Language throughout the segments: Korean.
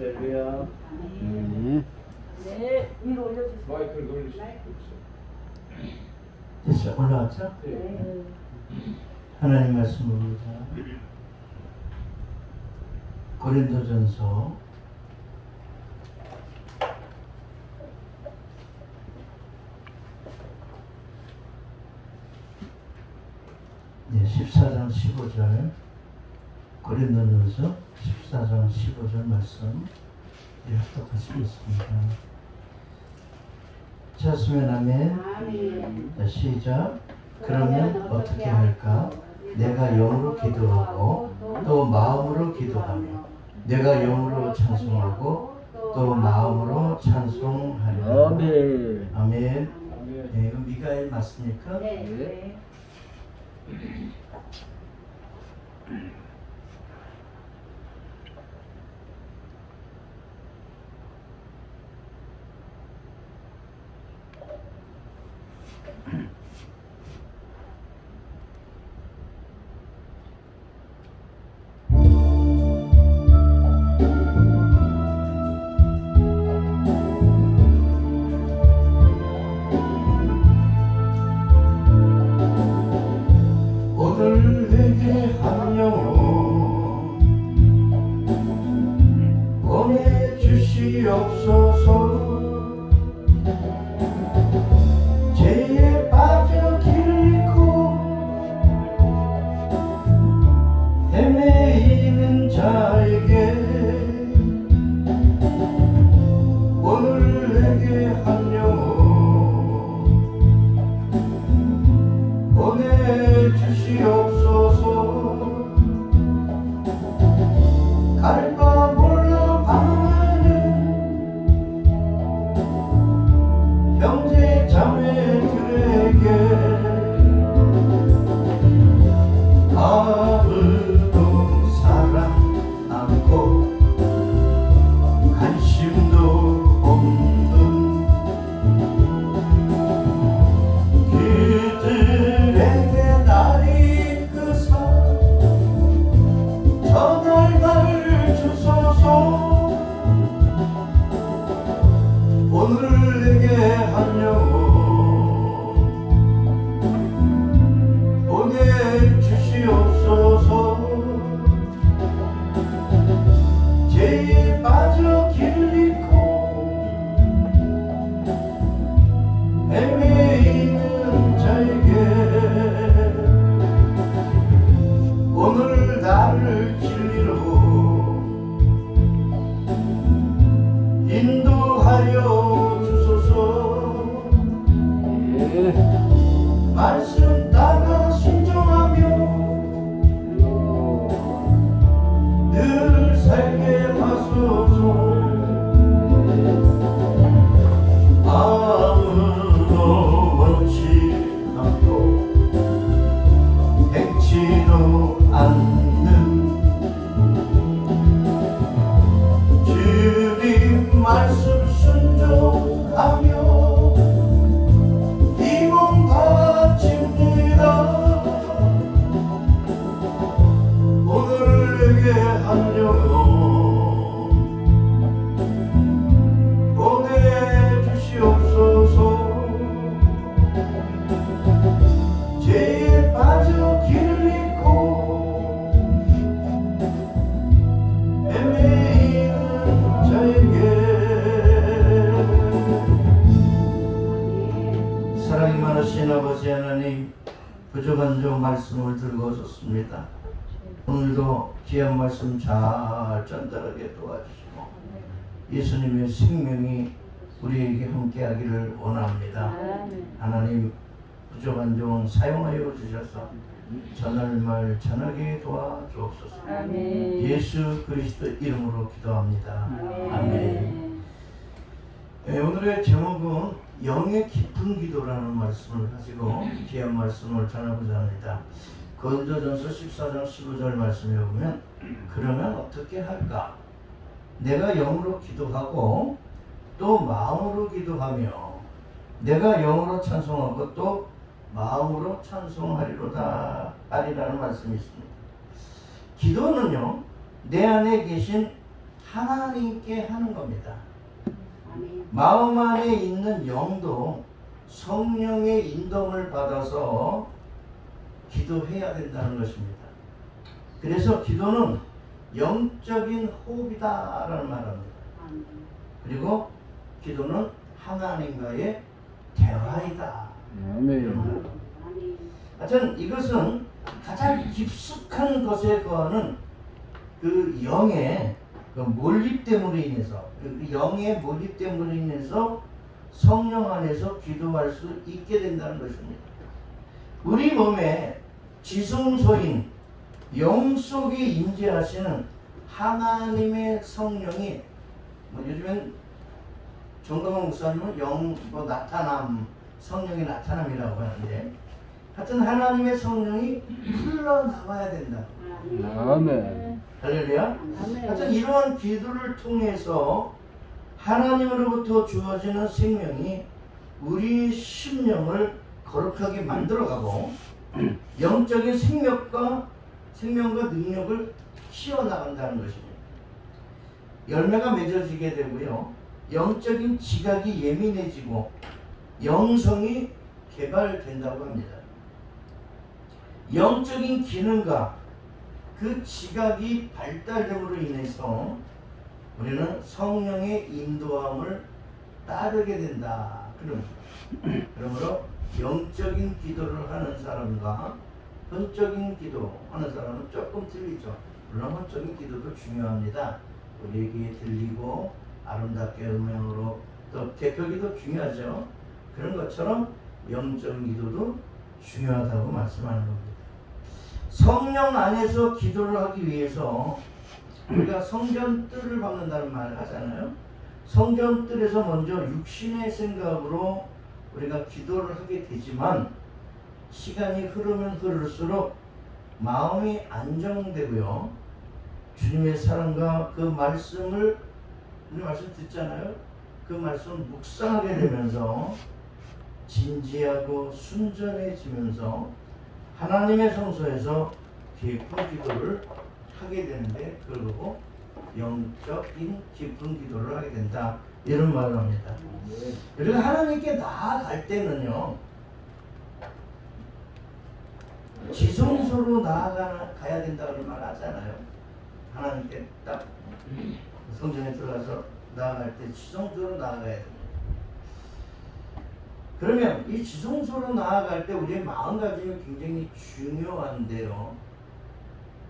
할렐루야. 네, 위로 올려주세요. 마이크를 돌리시죠. 됐어요. 올라왔죠? 네. 하나님 말씀 봅니다. 고린도전서 14장 15절, 고린도전서 14장 15절 말씀 합독하시겠습니다. 찾았으면 아멘. 자, 시작. 그러면 어떻게 할까? 내가 영으로 기도하고 또 마음으로 기도하며 내가 영으로 찬송하고 또 마음으로 찬송하리라. 아멘. 아멘. 네, 이거 미가엘 맞습니까? 네. 오늘 내게 한 영혼 보내주시옵소서. 죄에 빠져 길을 잃고 헤매이는 자에게 오늘 내게 한 영혼 보내주시옵소서. 갈바 몰라 방황하는 형제 자매들에게 아무도 사랑 않고 관심도 없는 그들에게 날 이끄사 전할날 주소서. 오늘 내게 한 영혼 보내주시옵소서. 죄에 빠져 길을 잃고 헤매이는 자에게 오늘 나를 진리로 인도하여 주소서. 말씀 따라 순종하며 늘 살게 하소서. 아무도 원치 않고 행치도 않는 주님 말씀 순종하며 이 몸 바칩니다. 오늘 내게 한 영혼 보내주시옵소서. 죄에 빠져 길을 잃고 헤매이는 자에게 사랑이 많으신 아버지 하나님, 부족한 종 말씀을 들고 오셨습니다. 오늘도 귀한 말씀 잘 전달하게 도와주시고 예수님의 생명이 우리에게 함께하기를 원합니다. 하나님, 부족한 종 사용하여 주셔서 전할말 전하게 도와주옵소서. 예수 그리스도 이름으로 기도합니다. 아멘. 오늘의 제목은 영의 깊은 기도라는 말씀을 가지고 귀한 말씀을 전하고자 합니다. 고린도전서 14장 15절 말씀에 보면 그러면 어떻게 할까? 내가 영으로 기도하고 또 마음으로 기도하며 내가 영으로 찬송하고 또 마음으로 찬송하리로다 하리라는 말씀이 있습니다. 기도는요, 내 안에 계신 하나님께 하는 겁니다. 마음 안에 있는 영도 성령의 인도를 받아서 기도해야 된다는 것입니다. 그래서 기도는 영적인 호흡이다라는 말합니다. 그리고 기도는 하나님과의 대화이다. 하여튼 이것은 가장 깊숙한 것에 거하는 그 영의 그 몰입됨으로 인해서, 그 영의 몰입됨으로 인해서 성령 안에서 기도할 수 있게 된다는 것입니다. 우리 몸에 지성소인 영 속에 임재하시는 하나님의 성령이, 요즘엔 정동원 목사님은 나타남, 성령의 나타남이라고 하는데, 하여튼 하나님의 성령이 흘러나와야 된다. 아멘. 할렐루야. 하여튼 이러한 기도를 통해서 하나님으로부터 주어지는 생명이 우리 심령을 거룩하게 만들어가고 영적인 생명과 능력을 키워나간다는 것입니다. 열매가 맺어지게 되고요. 영적인 지각이 예민해지고 영성이 개발된다고 합니다. 영적인 기능과 그 지각이 발달됨으로 인해서 우리는 성령의 인도함을 따르게 된다. 그러므로 영적인 기도를 하는 사람과 혼적인 기도하는 사람은 조금 틀리죠. 물론 혼적인 기도도 중요합니다. 우리에게 들리고 아름답게 음향으로, 또 대표기도 중요하죠. 그런 것처럼 영적인 기도도 중요하다고 말씀하는 겁니다. 성령 안에서 기도를 하기 위해서 우리가 성전뜰을 박는다는 말을 하잖아요. 성전뜰에서 먼저 육신의 생각으로 우리가 기도를 하게 되지만 시간이 흐르면 흐를수록 마음이 안정되고요. 주님의 사랑과 그 말씀을, 우리 말씀 듣잖아요. 그 말씀을 묵상하게 되면서 진지하고 순전해지면서 하나님의 성소에서 깊은 기도를 하게 되는데, 그걸 보고 영적인 깊은 기도를 하게 된다, 이런 말을 합니다. 그리고 하나님께 나아갈 때는요, 지성소로 나아가야 된다는 말 하잖아요. 하나님께 딱 성전에 들어가서 나아갈 때 지성소로 나아가야 됩니다. 그러면 이 지성소로 나아갈 때 우리의 마음가짐이 굉장히 중요한데요.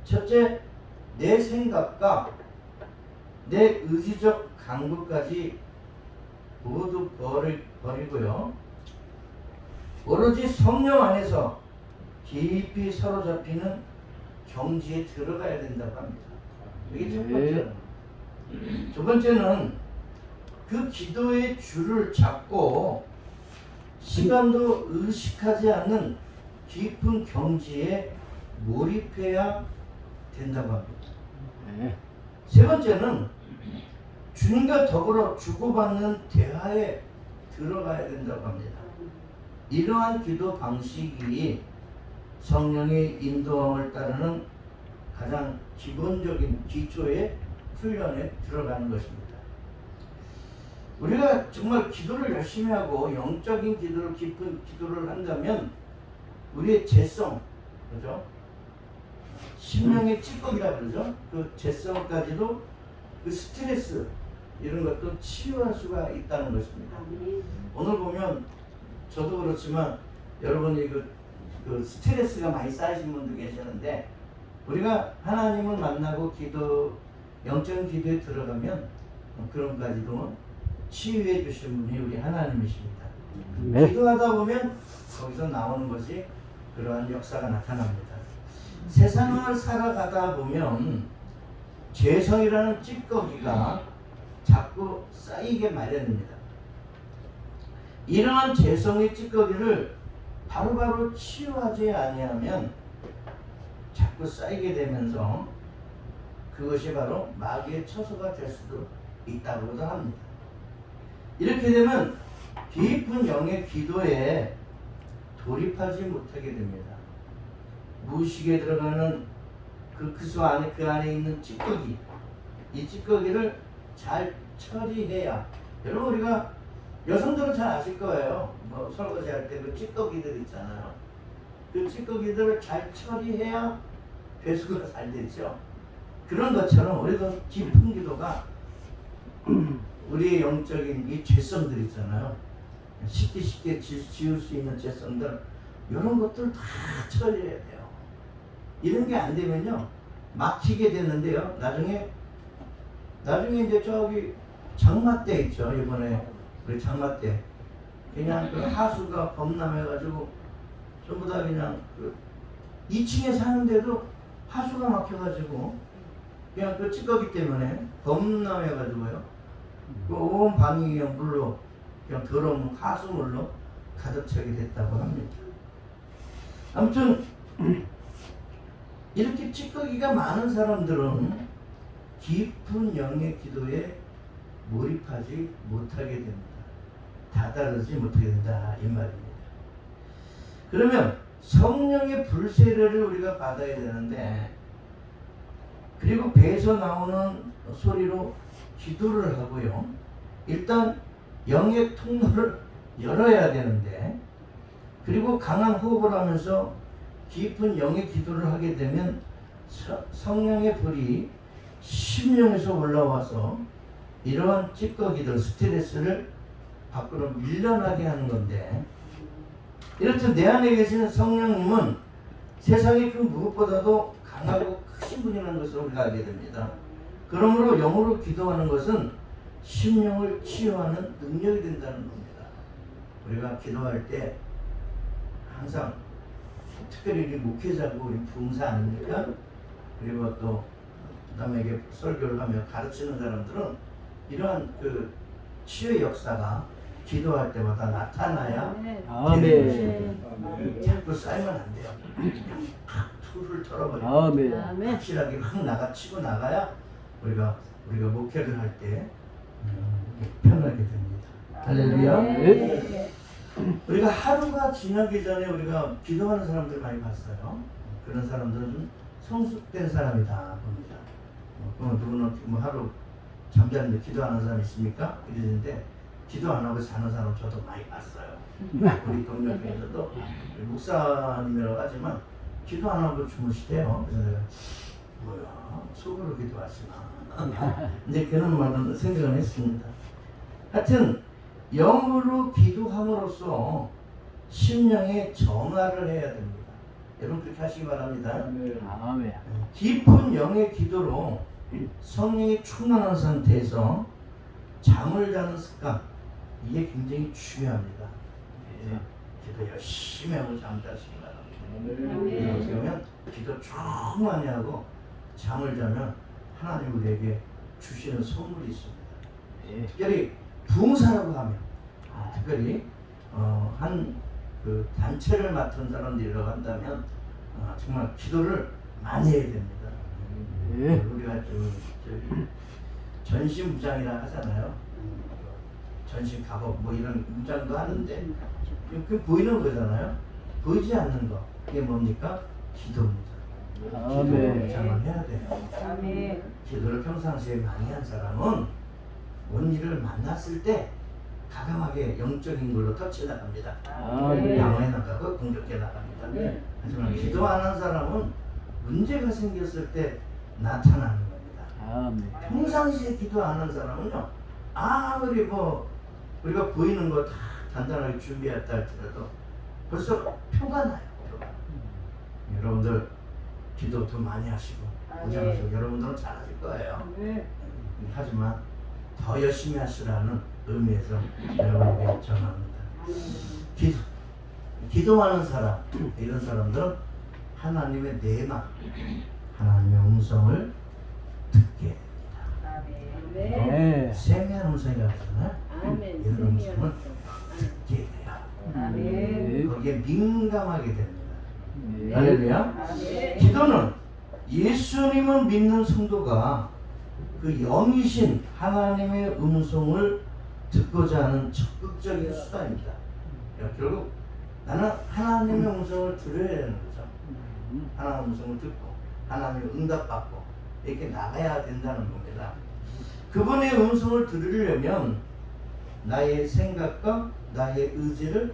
첫째, 내 생각과 내 의지적 강구까지 모두 버리고요. 오로지 성령 안에서 깊이 사로잡히는 경지에 들어가야 된다고 합니다. 이게 첫 번째는. 두 번째는 그 기도의 줄을 잡고 시간도 의식하지 않는 깊은 경지에 몰입해야 된다고 합니다. 세 번째는 주님과 더불어 주고받는 대화에 들어가야 된다고 합니다. 이러한 기도 방식이 성령의 인도함을 따르는 가장 기본적인 기초의 훈련에 들어가는 것입니다. 우리가 정말 기도를 열심히 하고 영적인 기도를, 깊은 기도를 한다면 우리의 재성, 그죠? 심령의 찌꺼기라 그러죠? 그 재성까지도, 그 스트레스 이런 것도 치유할 수가 있다는 것입니다. 오늘 보면 저도 그렇지만 여러분이 그 스트레스가 많이 쌓이신 분도 계시는데, 우리가 하나님을 만나고 영적인 기도에 들어가면 그런 까지도 치유해 주신 분이 우리 하나님이십니다. 네. 기도하다 보면 거기서 나오는 것이 그러한 역사가 나타납니다. 세상을 살아가다 보면 죄성이라는 찌꺼기가 자꾸 쌓이게 마련입니다. 이러한 죄성의 찌꺼기를 바로바로 치유하지 아니하면 자꾸 쌓이게 되면서 그것이 바로 마귀의 처소가 될 수도 있다고도 합니다. 이렇게 되면 깊은 영의 기도에 돌입하지 못하게 됩니다. 무의식에 들어가는 그 안에 있는 찌꺼기, 이 찌꺼기를 잘 처리해야, 여러분 우리가 여성들은 잘 아실 거예요. 뭐 설거지 할 때 그 찌꺼기들 있잖아요. 그 찌꺼기들을 잘 처리해야 배수가 잘 되죠. 그런 것처럼 우리도 깊은 기도가 우리의 영적인 이 죄성들 있잖아요. 쉽게 지울 수 있는 죄성들, 이런 것들 다 처리해야 돼요. 이런 게 안 되면요 막히게 되는데요. 나중에 이제 저기 장마 때 있죠. 이번에 우리 장마 때 그냥 그 하수가 범람해가지고 전부 다 그냥 그 2층에 사는데도 하수가 막혀가지고 그냥 그 찌꺼기 때문에 범람해가지고요. 그 온 방이 그냥 물로, 그냥 더러운 하수물로 가득 차게 됐다고 합니다. 아무튼 이렇게 찌꺼기가 많은 사람들은 깊은 영의 기도에 몰입하지 못하게 됩니다. 다다르지 못하게 된다 이 말입니다. 그러면 성령의 불세례를 우리가 받아야 되는데, 그리고 배에서 나오는 소리로 기도를 하고요. 일단 영의 통로를 열어야 되는데, 그리고 강한 호흡을 하면서 깊은 영의 기도를 하게 되면 성령의 불이 심령에서 올라와서 이러한 찌꺼기들, 스트레스를 밖으로 밀려나게 하는 건데, 이렇듯 내 안에 계시는 성령님은 세상의 그 무엇보다도 강하고 크신 분이라는 것을 우리가 알게 됩니다. 그러므로 영으로 기도하는 것은 심령을 치유하는 능력이 된다는 겁니다. 우리가 기도할 때 항상 특별히 우리 목회자고 우리 부흥사 아닙니까? 그리고 또 남에게 설교를 하며 가르치는 사람들은 이러한 그 치유의 역사가 기도할 때마다 나타나야 되는 것입니다. 자꾸 쌓이면 안 돼요. 팍 툴을 털어버리고 확실하게 확 치고 나가야 우리가 목회를 할 때 편하게 됩니다. 할렐루야. 우리가 하루가 지나기 전에 우리가 기도하는 사람들 많이 봤어요. 그런 사람들은 좀 성숙된 사람이다 봅니다. 누구는 뭐 하루 잠자는데 기도하는 사람 있습니까? 이러는데 기도 안 하고 사는 사람 저도 많이 봤어요. 우리 동료 중에서도 목사님이라고 하지만 기도 안 하고 주무시대요. 그래서 내가 뭐야 속으로 기도하시나. 근데 그런 말은 생각을 했습니다. 하여튼 영으로 기도함으로써 심령에 정화를 해야 됩니다. 여러분 그렇게 하시기 바랍니다. 깊은 영의 기도로 성령이 충만한 상태에서 잠을 자는 습관, 이게 굉장히 중요합니다. 기도 열심히 하고 잠자시기 바랍니다. 어떻게 보면 기도 충만히 하고 잠을 자면 하나님 우리에게 주시는 선물이 있습니다. 특별히 부흥사라고 하면, 특별히 한 그 단체를 맡은 사람들이라고 한다면 정말 기도를 많이 해야 됩니다. 우리가 전신무장이라 하잖아요. 전신갑옷 뭐 이런 무장도 하는데 그 보이는 거잖아요. 보이지 않는 거, 이게 뭡니까? 기도입니다. 기도 무장을 해야 돼요. 기도를 평상시에 많이 한 사람은 뭔 일을 만났을 때 가감하게 영적인 걸로 터치 나갑니다. 방어해 나가고 공격해 나갑니다. 하지만 기도 안 한 사람은 문제가 생겼을 때 나타나는 겁니다. 평상시에 기도 안 한 사람은요, 아무리 뭐 우리가 보이는 거 다 단단하게 준비했다 할지라도 벌써 표가 나요. 표가. 여러분들 기도 더 많이 하시고 무장하시고 여러분들은 잘하실 거예요. 하지만 더 열심히 하시라는 의미에서 여러분에게 전합니다. 기도하는 사람, 이런 사람들은 하나님의 내막, 하나님의 음성을 듣게 됩니다. 세미한 음성이라고 하잖아요. 이런 음성을 듣게 돼요. 거기에 민감하게 됩니다. 할렐루야. 기도는 예수님을 믿는 성도가 그 영이신 하나님의 음성을 듣고자 하는 적극적인 수단입니다. 결국 나는 하나님의 음성을 들어야 되는 거죠. 하나님의 음성을 듣고 하나님의 응답받고 이렇게 나가야 된다는 겁니다. 그분의 음성을 들으려면 나의 생각과 나의 의지를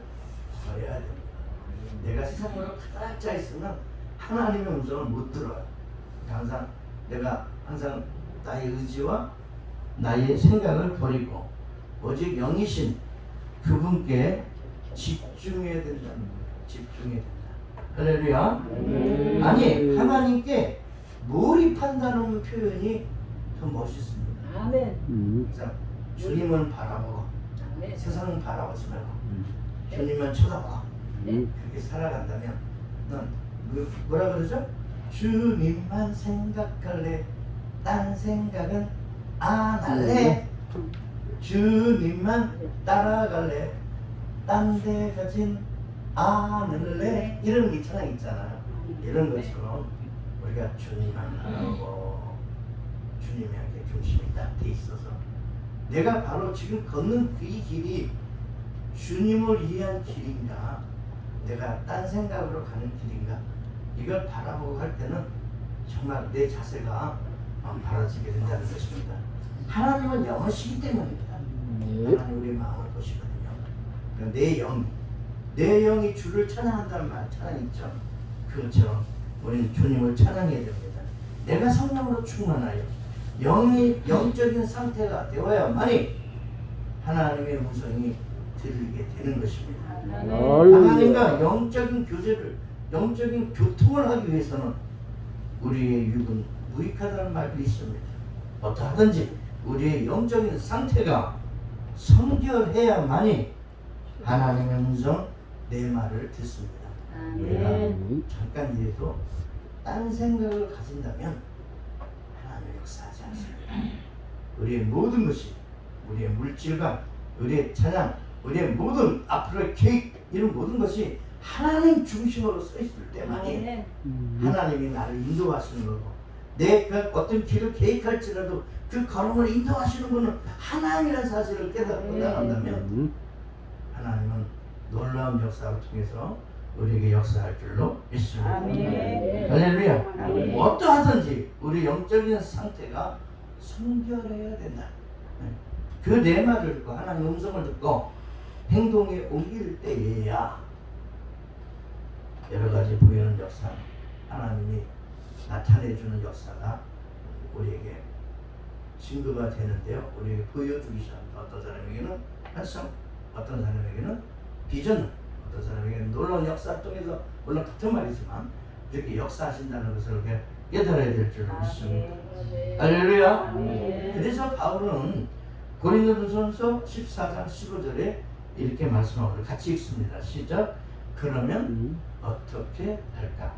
버려야 됩니다. 내가 세상으로 가득 차 있으면 하나님의 음성을 못 들어요. 내가 항상 나의 의지와 나의 생각을 버리고 오직 영이신 그분께 집중해야 된다는 거예요. 집중해야 된다. 할렐루야. 아니, 하나님께 몰입한다는 표현이 더 멋있습니다. 아멘. 그래서 주님을 바라보고 아멘. 세상을 바라보지 말고 주님만 쳐다보고 그렇게 살아간다면 넌 뭐라 그러죠? 주님만 생각할래, 딴 생각은 안 할래. 주님만 따라갈래, 딴 데 가진 않을래. 이런 게 찬양 있잖아요. 이런 것처럼 우리가 주님만 바라보고 주님에게 중심이 딱 돼 있어서 내가 바로 지금 걷는 이 길이 주님을 위한 길인가, 내가 딴 생각으로 가는 길인가, 이걸 바라보고 할 때는 정말 내 자세가 바라지게 된다는 것입니다. 하나님은 영이시기 때문입니다. 하나님 우리 마음을 보시거든요. 그러니까 내 영이 주를 찬양한다는 말 찬양 있죠. 그것처럼 우리는 주님을 찬양해야 됩니다. 내가 성령으로 충만하여 영적인 상태가 되어야만이 하나님의 음성이 들리게 되는 것입니다. 하나님과 영적인 교제를, 영적인 교통을 하기 위해서는 우리의 육은 무익하다는 말이 있습니다. 어떠하든지 우리의 영적인 상태가 성결해야만이 하나님의 음성, 내 말을 듣습니다. 우리가 잠깐 이래도 딴 생각을 가진다면 하나님의 역사하지 않습니다. 우리의 모든 것이, 우리의 물질과 우리의 찬양, 우리의 모든 앞으로의 계획, 이런 모든 것이 하나님 중심으로 서 있을 때만이 하나님이 나를 인도하시는 거고, 내가 어떤 길을 계획할지라도 그 걸음을 인도하시는 분은 하나님이라는 사실을 깨닫고 나간다면 하나님은 놀라운 역사를 통해서 우리에게 역사할 줄로 믿습니다. 할렐루야. 어떠하든지 우리 영적인 상태가 성결해야 된다. 그 내 말을 듣고 하나님 음성을 듣고 행동에 옮길 때에야 여러 가지 보이는 역사, 하나님이 나타내주는 역사가 우리에게 증거가 되는데요. 우리에게 보여주기 시작합니다. 어떤 사람에게는 활성, 어떤 사람에게는 비전, 어떤 사람에게는 놀라운 역사를 통해서, 물론 같은 말이지만 이렇게 역사하신다는 것을 이렇게 깨달아야 될 줄로 믿습니다. 할렐루야. 그래서 바울은 고린도전서 14장 15절에 이렇게 말씀하고 같이 읽습니다. 시작. 그러면 어떻게 할까?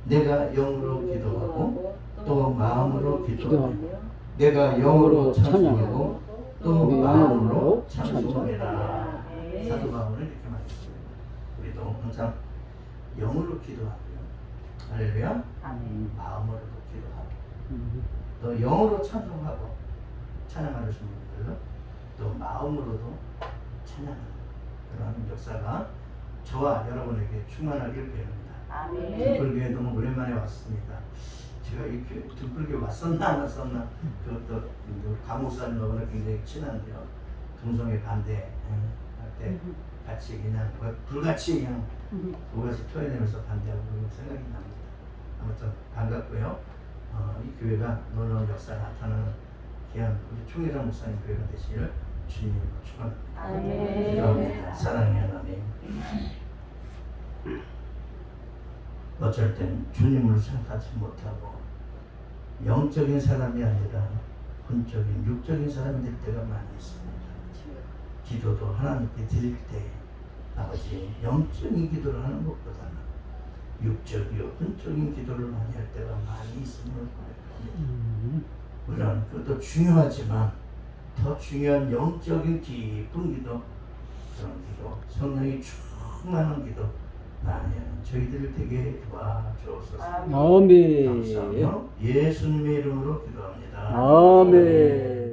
내가 영으로 기도하고 또 마음으로 기도하고 내가 영으로 찬송하고 또 마음으로 찬송하리라. 사도 바울은 이렇게 말했습니다. 우리도 항상 영으로 기도하고요. 할렐루야. 마음으로도 기도하고 또 영으로 찬송하고 찬양하시는 분들은 또 마음으로도 찬양하는 그런 역사가 저와 여러분에게 충만하길 바랍니다. 등불교회 너무 오랜만에 왔습니다. 제가 이 등불교회 왔었나 안 왔었나, 그것도 강목사님하고는 굉장히 친한데요. 동성애 반대 할 때 같이 그냥 불같이 그냥 불같이 표현하면서 반대하고 그런 생각이 납니다. 아무튼 반갑고요. 이 교회가 놀라운 역사를 나타나는 귀한 우리 총회장 목사님 교회가 되시기를 주님으로 축원합니다. 기도합니다. 사랑의 하나님, 어쩔 땐 주님을 생각하지 못하고 영적인 사람이 아니라 혼적인 육적인 사람이 될 때가 많이 있습니다. 기도도 하나님께 드릴 때 아버지 영적인 기도를 하는 것보다는 육적이요 혼적인 기도를 많이 할 때가 많이 있음을 고백합니다. 물론 그것도 중요하지만 더 중요한 영적인 깊은 기도, 그런 기도, 성령이 충만한 기도 많이 하는 저희들을 되게 도와주옵소서. 아멘. 감사하며 예수님의 이름으로 기도합니다. 아멘.